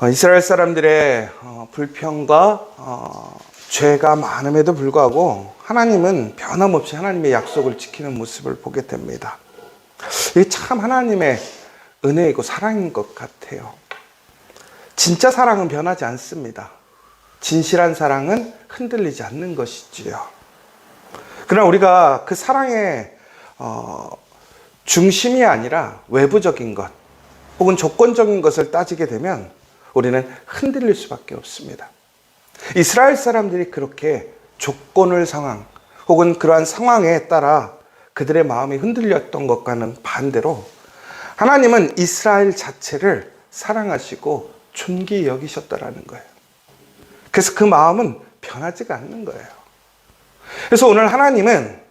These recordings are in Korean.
이스라엘 사람들의 불평과 죄가 많음에도 불구하고 하나님은 변함없이 하나님의 약속을 지키는 모습을 보게 됩니다. 이게 참 하나님의 은혜이고 사랑인 것 같아요. 진짜 사랑은 변하지 않습니다. 진실한 사랑은 흔들리지 않는 것이지요. 그러나 우리가 그 사랑의 중심이 아니라 외부적인 것 혹은 조건적인 것을 따지게 되면 우리는 흔들릴 수밖에 없습니다. 이스라엘 사람들이 그렇게 조건을 상황 혹은 그러한 상황에 따라 그들의 마음이 흔들렸던 것과는 반대로 하나님은 이스라엘 자체를 사랑하시고 존귀히 여기셨다라는 거예요. 그래서 그 마음은 변하지가 않는 거예요. 그래서 오늘 하나님은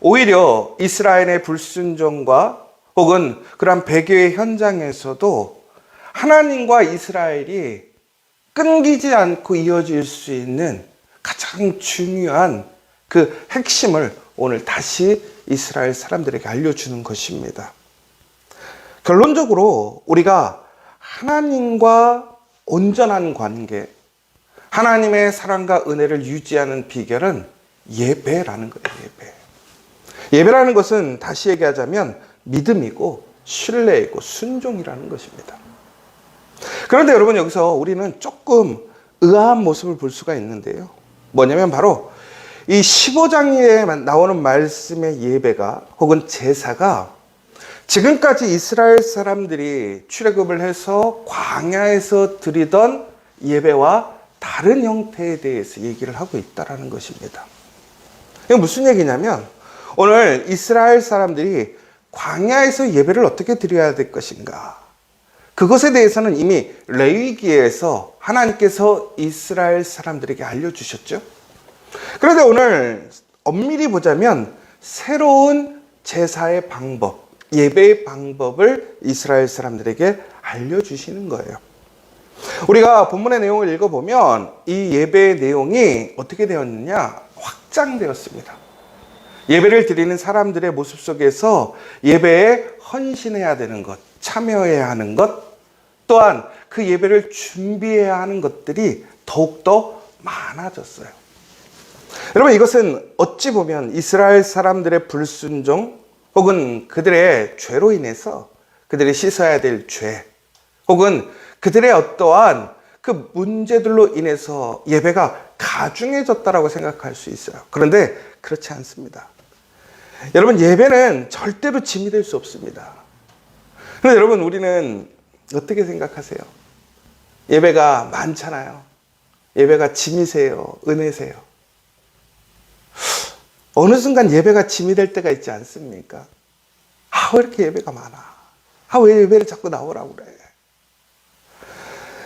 오히려 이스라엘의 불순종과 혹은 그러한 배교의 현장에서도 하나님과 이스라엘이 끊기지 않고 이어질 수 있는 가장 중요한 그 핵심을 오늘 다시 이스라엘 사람들에게 알려주는 것입니다. 결론적으로 우리가 하나님과 온전한 관계, 하나님의 사랑과 은혜를 유지하는 비결은 예배라는 거예요. 예배라는 것은 다시 얘기하자면 믿음이고 신뢰이고 순종이라는 것입니다. 그런데 여러분, 여기서 우리는 조금 의아한 모습을 볼 수가 있는데요. 뭐냐면 바로 이 15장에 나오는 말씀의 예배가 혹은 제사가 지금까지 이스라엘 사람들이 출애굽을 해서 광야에서 드리던 예배와 다른 형태에 대해서 얘기를 하고 있다는 것입니다. 이게 무슨 얘기냐면 오늘 이스라엘 사람들이 광야에서 예배를 어떻게 드려야 될 것인가, 그것에 대해서는 이미 레위기에서 하나님께서 이스라엘 사람들에게 알려주셨죠. 그런데 오늘 엄밀히 보자면 새로운 제사의 방법, 예배의 방법을 이스라엘 사람들에게 알려주시는 거예요. 우리가 본문의 내용을 읽어보면 이 예배의 내용이 어떻게 되었느냐, 확장되었습니다. 예배를 드리는 사람들의 모습 속에서 예배에 헌신해야 되는 것, 참여해야 하는 것, 또한 그 예배를 준비해야 하는 것들이 더욱더 많아졌어요. 여러분, 이것은 어찌 보면 이스라엘 사람들의 불순종 혹은 그들의 죄로 인해서 그들이 씻어야 될 죄 혹은 그들의 어떠한 그 문제들로 인해서 예배가 가중해졌다라고 생각할 수 있어요. 그런데 그렇지 않습니다. 여러분, 예배는 절대로 짐이 될 수 없습니다. 그런데 여러분, 우리는 어떻게 생각하세요? 예배가 많잖아요. 예배가 짐이세요? 은혜세요? 어느 순간 예배가 짐이 될 때가 있지 않습니까? 왜 이렇게 예배가 많아? 왜 예배를 자꾸 나오라고 그래?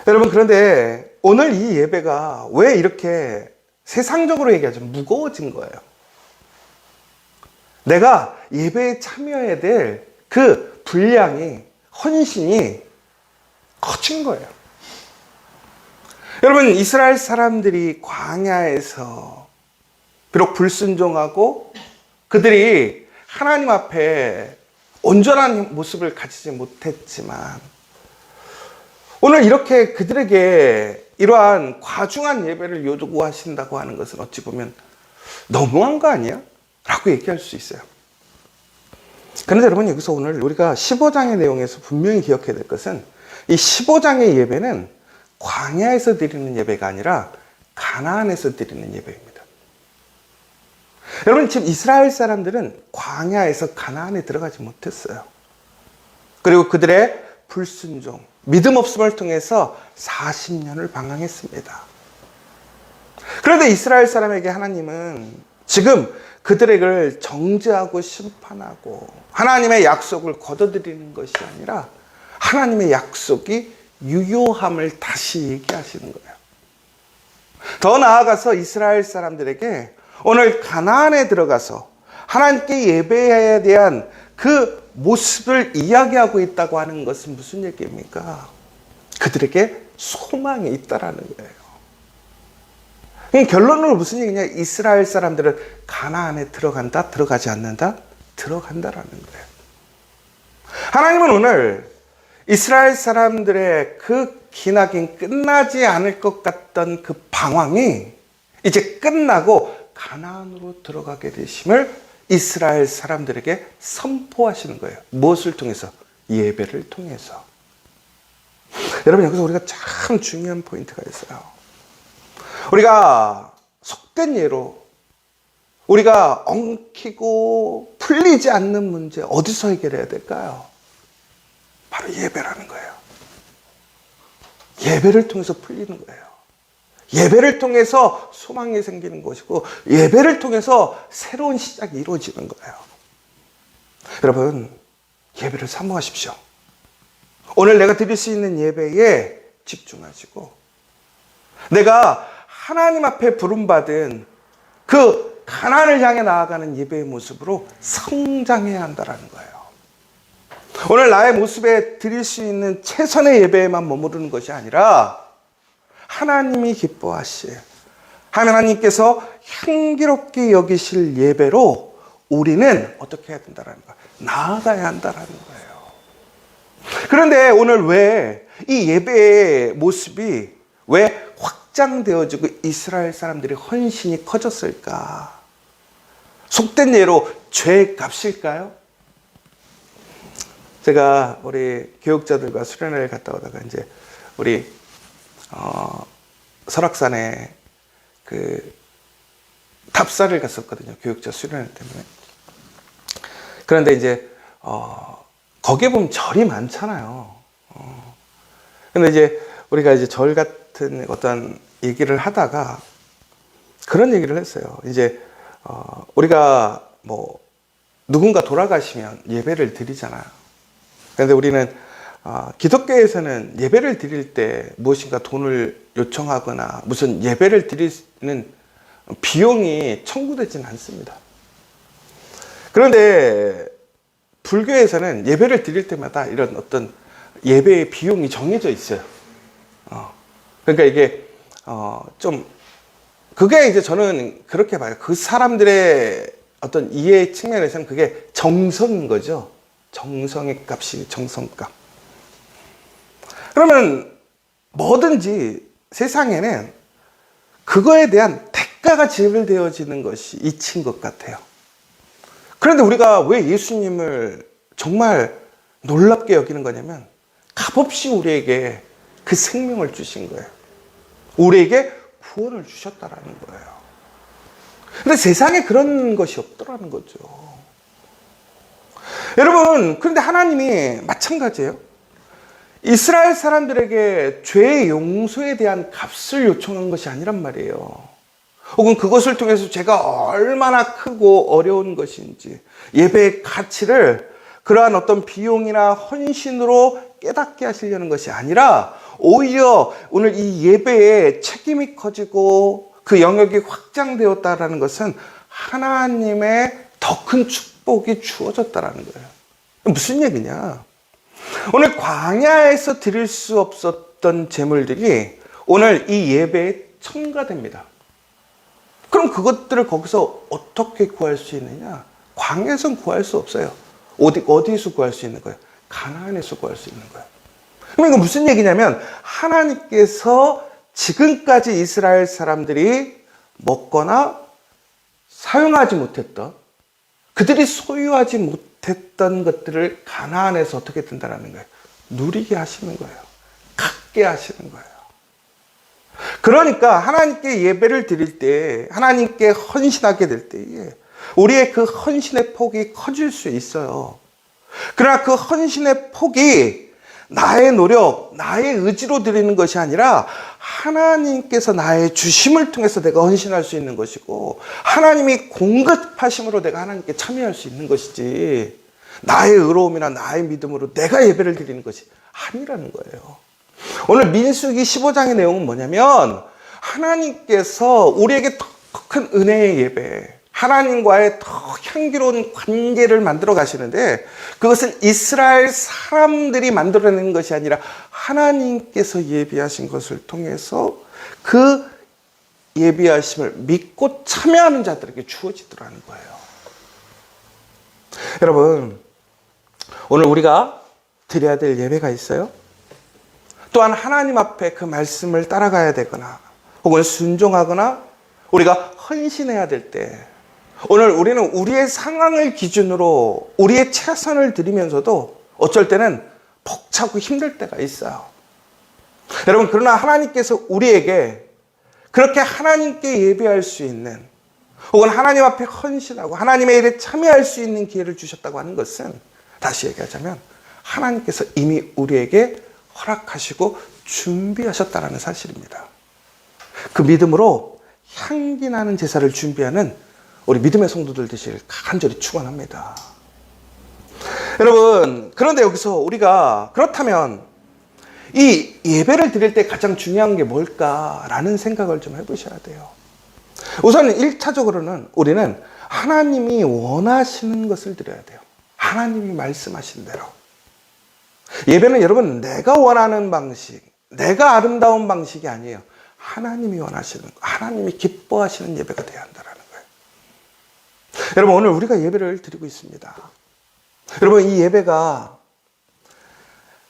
여러분, 그런데 오늘 이 예배가 왜 이렇게 세상적으로 얘기하자면 무거워진 거예요? 내가 예배에 참여해야 될 그 분량이, 헌신이 커진 거예요. 여러분, 이스라엘 사람들이 광야에서 비록 불순종하고 그들이 하나님 앞에 온전한 모습을 가지지 못했지만 오늘 이렇게 그들에게 이러한 과중한 예배를 요구하신다고 하는 것은 어찌 보면 너무한 거 아니야? 라고 얘기할 수 있어요. 그런데 여러분, 여기서 오늘 우리가 15장의 내용에서 분명히 기억해야 될 것은 이 15장의 예배는 광야에서 드리는 예배가 아니라 가나안에서 드리는 예배입니다. 여러분, 지금 이스라엘 사람들은 광야에서 가나안에 들어가지 못했어요. 그리고 그들의 불순종, 믿음 없음을 통해서 40년을 방황했습니다. 그런데 이스라엘 사람에게 하나님은 지금 그들에게 정죄하고 심판하고 하나님의 약속을 거둬들이는 것이 아니라 하나님의 약속이 유효함을 다시 얘기하시는 거예요. 더 나아가서 이스라엘 사람들에게 오늘 가나안에 들어가서 하나님께 예배에 대한 그 모습을 이야기하고 있다고 하는 것은 무슨 얘기입니까? 그들에게 소망이 있다라는 거예요. 결론으로 무슨 얘기냐? 이스라엘 사람들은 가나안에 들어간다? 들어가지 않는다? 들어간다라는 거예요. 하나님은 오늘 이스라엘 사람들의 그 기나긴 끝나지 않을 것 같던 그 방황이 이제 끝나고 가나안으로 들어가게 되심을 이스라엘 사람들에게 선포하시는 거예요. 무엇을 통해서? 예배를 통해서. 여러분, 여기서 우리가 참 중요한 포인트가 있어요. 우리가 속된 예로 우리가 엉키고 풀리지 않는 문제 어디서 해결해야 될까요? 바로 예배라는 거예요. 예배를 통해서 풀리는 거예요. 예배를 통해서 소망이 생기는 것이고 예배를 통해서 새로운 시작이 이루어지는 거예요. 여러분, 예배를 사모하십시오. 오늘 내가 드릴 수 있는 예배에 집중하시고 내가 하나님 앞에 부름받은 그 가나안을 향해 나아가는 예배의 모습으로 성장해야 한다는 거예요. 오늘 나의 모습에 드릴 수 있는 최선의 예배에만 머무르는 것이 아니라 하나님이 기뻐하실, 하나님께서 향기롭게 여기실 예배로 우리는 어떻게 해야 된다는 거예요? 나아가야 한다는 거예요. 그런데 오늘 왜 이 예배의 모습이 왜 확장되어지고 이스라엘 사람들의 헌신이 커졌을까? 속된 예로 죄의 값일까요? 제가 우리 교육자들과 수련회를 갔다 오다가 이제 우리 설악산에 그 답사를 갔었거든요. 교육자 수련회 때문에. 그런데 이제 거기에 보면 절이 많잖아요. 근데 이제 우리가 이제 절 같은 어떤 얘기를 하다가 그런 얘기를 했어요. 이제 우리가 뭐 누군가 돌아가시면 예배를 드리잖아요. 그런데 우리는 기독교에서는 예배를 드릴 때 무엇인가 돈을 요청하거나 무슨 예배를 드리는 비용이 청구되지는 않습니다. 그런데 불교에서는 예배를 드릴 때마다 이런 어떤 예배의 비용이 정해져 있어요. 그러니까 이게 좀 그게 이제 저는 그렇게 봐요. 그 사람들의 어떤 이해 측면에서는 그게 정성인 거죠. 정성의 값이 정성값. 그러면 뭐든지 세상에는 그거에 대한 대가가 지불되어지는 것이 이치인 것 같아요. 그런데 우리가 왜 예수님을 정말 놀랍게 여기는 거냐면 값없이 우리에게 그 생명을 주신 거예요. 우리에게 구원을 주셨다라는 거예요. 근데 세상에 그런 것이 없더라는 거죠. 여러분, 그런데 하나님이 마찬가지예요. 이스라엘 사람들에게 죄의 용서에 대한 값을 요청한 것이 아니란 말이에요. 혹은 그것을 통해서 죄가 얼마나 크고 어려운 것인지 예배의 가치를 그러한 어떤 비용이나 헌신으로 깨닫게 하시려는 것이 아니라 오히려 오늘 이 예배에 책임이 커지고 그 영역이 확장되었다라는 것은 하나님의 더 큰 축복이 주어졌다라는 거예요. 무슨 얘기냐? 오늘 광야에서 드릴 수 없었던 제물들이 오늘 이 예배에 첨가됩니다. 그럼 그것들을 거기서 어떻게 구할 수 있느냐? 광야에서는 구할 수 없어요. 어디에서 구할 수 있는 거예요? 가나안에서 구할 수 있는 거예요. 그럼 이거 무슨 얘기냐면 하나님께서 지금까지 이스라엘 사람들이 먹거나 사용하지 못했던 그들이 소유하지 못했던 것들을 가나안에서 어떻게 된다는 거예요? 누리게 하시는 거예요. 갖게 하시는 거예요. 그러니까 하나님께 예배를 드릴 때, 하나님께 헌신하게 될 때에 우리의 그 헌신의 폭이 커질 수 있어요. 그러나 그 헌신의 폭이 나의 노력, 나의 의지로 드리는 것이 아니라 하나님께서 나의 주심을 통해서 내가 헌신할 수 있는 것이고 하나님이 공급하심으로 내가 하나님께 참여할 수 있는 것이지 나의 의로움이나 나의 믿음으로 내가 예배를 드리는 것이 아니라는 거예요. 오늘 민수기 15장의 내용은 뭐냐면 하나님께서 우리에게 더 큰 은혜의 예배, 하나님과의 더 향기로운 관계를 만들어 가시는데 그것은 이스라엘 사람들이 만들어내는 것이 아니라 하나님께서 예비하신 것을 통해서 그 예비하심을 믿고 참여하는 자들에게 주어지더라는 거예요. 여러분, 오늘 우리가 드려야 될 예배가 있어요. 또한 하나님 앞에 그 말씀을 따라가야 되거나 혹은 순종하거나 우리가 헌신해야 될 때, 오늘 우리는 우리의 상황을 기준으로 우리의 최선을 드리면서도 어쩔 때는 벅차고 힘들 때가 있어요. 여러분, 그러나 하나님께서 우리에게 그렇게 하나님께 예배할 수 있는, 혹은 하나님 앞에 헌신하고 하나님의 일에 참여할 수 있는 기회를 주셨다고 하는 것은, 다시 얘기하자면 하나님께서 이미 우리에게 허락하시고 준비하셨다는 사실입니다. 그 믿음으로 향기 나는 제사를 준비하는 우리 믿음의 성도들 되시길 간절히 축원합니다. 여러분, 그런데 여기서 우리가 그렇다면 이 예배를 드릴 때 가장 중요한 게 뭘까라는 생각을 좀 해보셔야 돼요. 우선 1차적으로는 우리는 하나님이 원하시는 것을 드려야 돼요. 하나님이 말씀하신 대로. 예배는 여러분, 내가 원하는 방식, 내가 아름다운 방식이 아니에요. 하나님이 원하시는 거, 하나님이 기뻐하시는 예배가 되어야 한다는 거예요. 여러분, 오늘 우리가 예배를 드리고 있습니다. 여러분, 이 예배가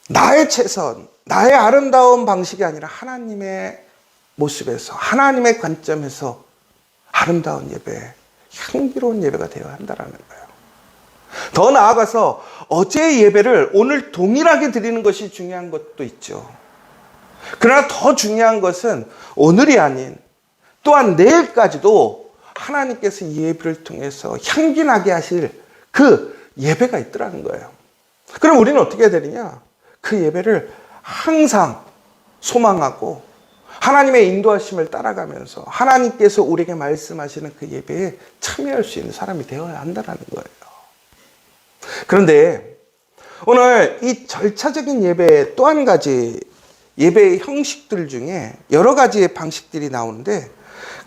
나의 최선, 나의 아름다운 방식이 아니라 하나님의 모습에서, 하나님의 관점에서 아름다운 예배, 향기로운 예배가 되어야 한다는 거예요. 더 나아가서 어제의 예배를 오늘 동일하게 드리는 것이 중요한 것도 있죠. 그러나 더 중요한 것은 오늘이 아닌 또한 내일까지도 하나님께서 이 예배를 통해서 향기나게 하실 그 예배가 있더라는 거예요. 그럼 우리는 어떻게 해야 되느냐? 그 예배를 항상 소망하고 하나님의 인도하심을 따라가면서 하나님께서 우리에게 말씀하시는 그 예배에 참여할 수 있는 사람이 되어야 한다는 거예요. 그런데 오늘 이 절차적인 예배 또 한 가지 예배의 형식들 중에 여러 가지의 방식들이 나오는데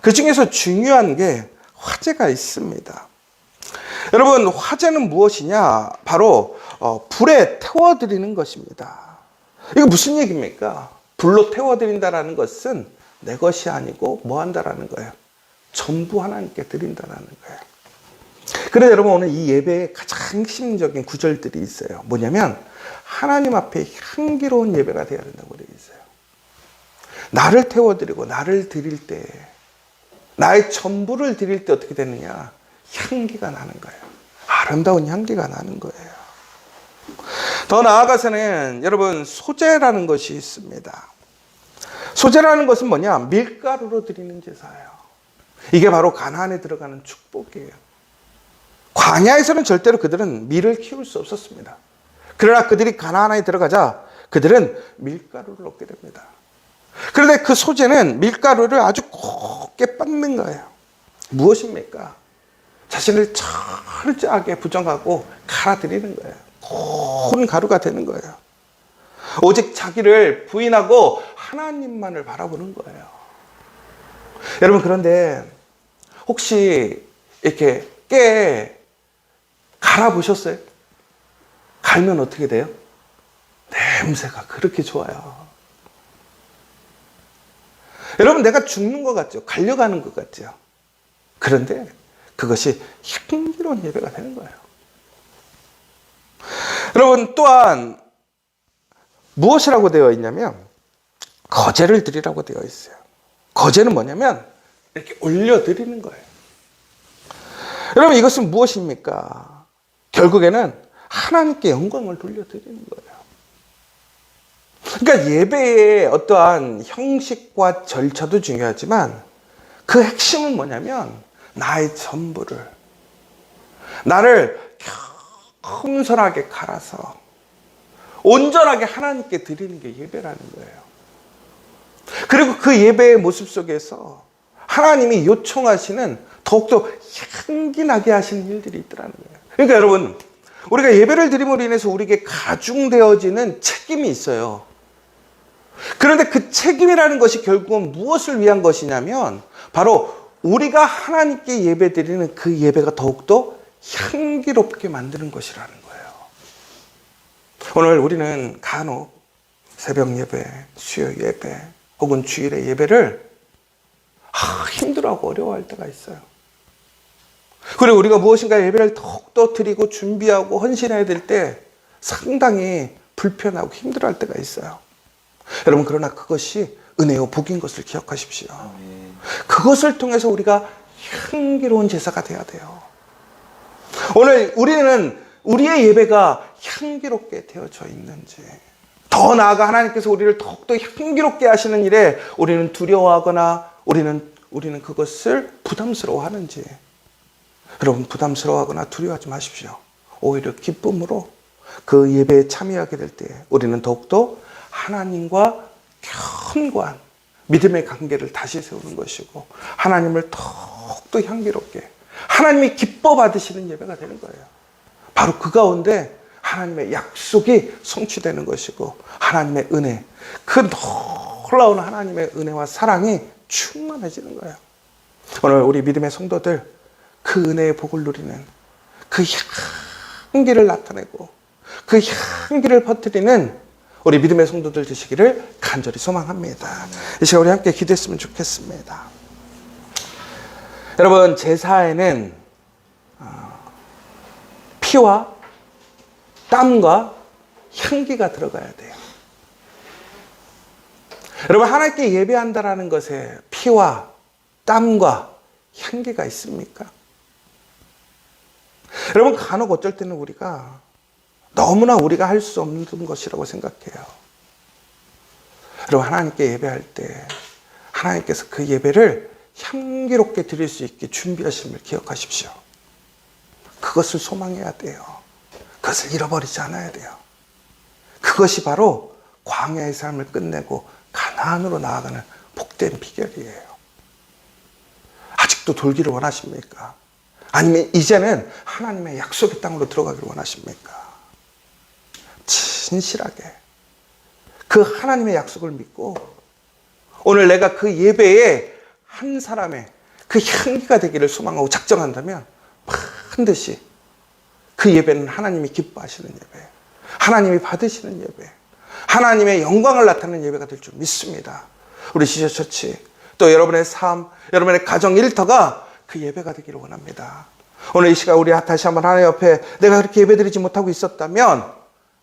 그 중에서 중요한 게 화제가 있습니다. 여러분, 화제는 무엇이냐? 바로 불에 태워드리는 것입니다. 이거 무슨 얘기입니까? 불로 태워드린다라는 것은 내 것이 아니고 뭐 한다라는 거예요? 전부 하나님께 드린다라는 거예요. 그래서 여러분, 오늘 이 예배의 가장 핵심적인 구절들이 있어요. 뭐냐면 하나님 앞에 향기로운 예배가 되어야 된다고 되어 있어요. 나를 태워드리고 나를 드릴 때, 나의 전부를 드릴 때 어떻게 되느냐? 향기가 나는 거예요. 아름다운 향기가 나는 거예요. 더 나아가서는 여러분, 소제라는 것이 있습니다. 소제라는 것은 뭐냐? 밀가루로 드리는 제사예요. 이게 바로 가나안에 들어가는 축복이에요. 광야에서는 절대로 그들은 밀을 키울 수 없었습니다. 그러나 그들이 가나안에 들어가자 그들은 밀가루를 얻게 됩니다. 그런데 그 소제는 밀가루를 아주 곱게 빻는 거예요. 무엇입니까? 자신을 철저하게 부정하고 갈아들이는 거예요. 고운 가루가 되는 거예요. 오직 자기를 부인하고 하나님만을 바라보는 거예요. 여러분, 그런데 혹시 이렇게 깨 갈아보셨어요? 갈면 어떻게 돼요? 냄새가 그렇게 좋아요. 여러분, 내가 죽는 것 같죠? 갈려가는 것 같죠? 그런데 그것이 향기로운 예배가 되는 거예요. 여러분, 또한 무엇이라고 되어 있냐면 거제를 드리라고 되어 있어요. 거제는 뭐냐면 이렇게 올려드리는 거예요. 여러분, 이것은 무엇입니까? 결국에는 하나님께 영광을 돌려드리는 거예요. 그러니까 예배의 어떠한 형식과 절차도 중요하지만 그 핵심은 뭐냐면 나의 전부를, 나를 겸손하게 갈아서 온전하게 하나님께 드리는 게 예배라는 거예요. 그리고 그 예배의 모습 속에서 하나님이 요청하시는 더욱더 향기나게 하시는 일들이 있더라는 거예요. 그러니까 여러분, 우리가 예배를 드림으로 인해서 우리에게 가중되어지는 책임이 있어요. 그런데 그 책임이라는 것이 결국은 무엇을 위한 것이냐면 바로 우리가 하나님께 예배 드리는 그 예배가 더욱더 향기롭게 만드는 것이라는 거예요. 오늘 우리는 간혹 새벽 예배, 수요 예배 혹은 주일의 예배를 힘들어하고 어려워할 때가 있어요. 그리고 우리가 무엇인가 예배를 더욱더 드리고 준비하고 헌신해야 될 때 상당히 불편하고 힘들어할 때가 있어요. 여러분, 그러나 그것이 은혜요 복인 것을 기억하십시오. 그것을 통해서 우리가 향기로운 제사가 돼야 돼요. 오늘 우리는 우리의 예배가 향기롭게 되어져 있는지, 더 나아가 하나님께서 우리를 더욱더 향기롭게 하시는 일에 우리는 두려워하거나 우리는 그것을 부담스러워하는지. 여러분, 부담스러워하거나 두려워하지 마십시오. 오히려 기쁨으로 그 예배에 참여하게 될 때 우리는 더욱더 하나님과 견고한 믿음의 관계를 다시 세우는 것이고, 하나님을 더욱더 향기롭게, 하나님이 기뻐 받으시는 예배가 되는 거예요. 바로 그 가운데 하나님의 약속이 성취되는 것이고, 하나님의 은혜, 그 놀라운 하나님의 은혜와 사랑이 충만해지는 거예요. 오늘 우리 믿음의 성도들, 그 은혜의 복을 누리는, 그 향기를 나타내고 그 향기를 퍼뜨리는 우리 믿음의 성도들 되시기를 간절히 소망합니다. 이 시간 우리 함께 기도했으면 좋겠습니다. 여러분, 제사에는 피와 땀과 향기가 들어가야 돼요. 여러분, 하나님께 예배한다라는 것에 피와 땀과 향기가 있습니까? 여러분, 간혹 어쩔 때는 우리가 너무나 우리가 할 수 없는 것이라고 생각해요. 여러분, 하나님께 예배할 때 하나님께서 그 예배를 향기롭게 드릴 수 있게 준비하심을 기억하십시오. 그것을 소망해야 돼요. 그것을 잃어버리지 않아야 돼요. 그것이 바로 광야의 삶을 끝내고 가나안으로 나아가는 복된 비결이에요. 아직도 돌기를 원하십니까? 아니면 이제는 하나님의 약속의 땅으로 들어가기를 원하십니까? 진실하게 그 하나님의 약속을 믿고 오늘 내가 그 예배에 한 사람의 그 향기가 되기를 소망하고 작정한다면 반드시 그 예배는 하나님이 기뻐하시는 예배, 하나님이 받으시는 예배, 하나님의 영광을 나타내는 예배가 될 줄 믿습니다. 우리 지저처치, 또 여러분의 삶, 여러분의 가정 일터가 그 예배가 되기를 원합니다. 오늘 이 시간 우리 다시 한번 하나님 앞에 내가 그렇게 예배드리지 못하고 있었다면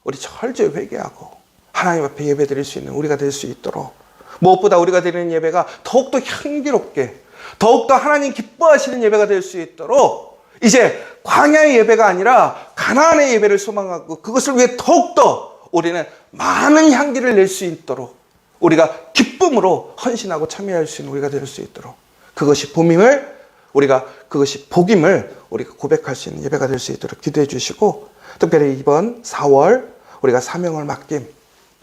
우리 철저히 회개하고 하나님 앞에 예배드릴 수 있는 우리가 될 수 있도록, 무엇보다 우리가 드리는 예배가 더욱더 향기롭게, 더욱더 하나님 기뻐하시는 예배가 될 수 있도록 이제 광야의 예배가 아니라 가나안의 예배를 소망하고 그것을 위해 더욱더 우리는 많은 향기를 낼 수 있도록 우리가 기쁨으로 헌신하고 참여할 수 있는 우리가 될 수 있도록, 그것이 봄임을 우리가, 그것이 복임을 우리가 고백할 수 있는 예배가 될 수 있도록 기도해 주시고, 특별히 이번 4월 우리가 사명을 맡김,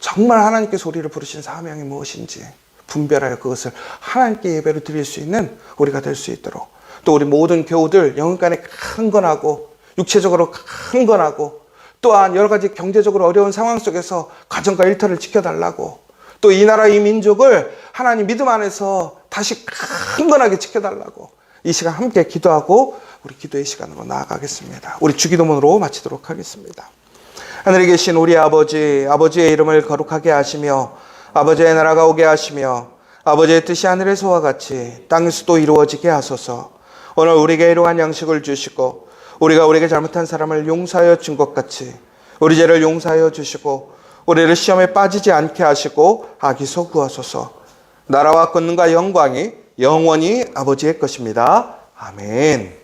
정말 하나님께서 우리를 부르신 사명이 무엇인지 분별하여 그것을 하나님께 예배로 드릴 수 있는 우리가 될 수 있도록, 또 우리 모든 교우들 영혼간에 강건하고 육체적으로 강건하고 또한 여러 가지 경제적으로 어려운 상황 속에서 가정과 일터를 지켜달라고, 또 이 나라 이 민족을 하나님 믿음 안에서 다시 강건하게 지켜달라고 이 시간 함께 기도하고 우리 기도의 시간으로 나아가겠습니다. 우리 주기도문으로 마치도록 하겠습니다. 하늘에 계신 우리 아버지, 아버지의 이름을 거룩하게 하시며 아버지의 나라가 오게 하시며 아버지의 뜻이 하늘에서와 같이 땅에서도 이루어지게 하소서. 오늘 우리에게 일용할 양식을 주시고 우리가 우리에게 잘못한 사람을 용서하여 준 것 같이 우리 죄를 용서하여 주시고 우리를 시험에 빠지지 않게 하시고 악에서 구하소서. 나라와 권능과 영광이 영원히 아버지의 것입니다. 아멘.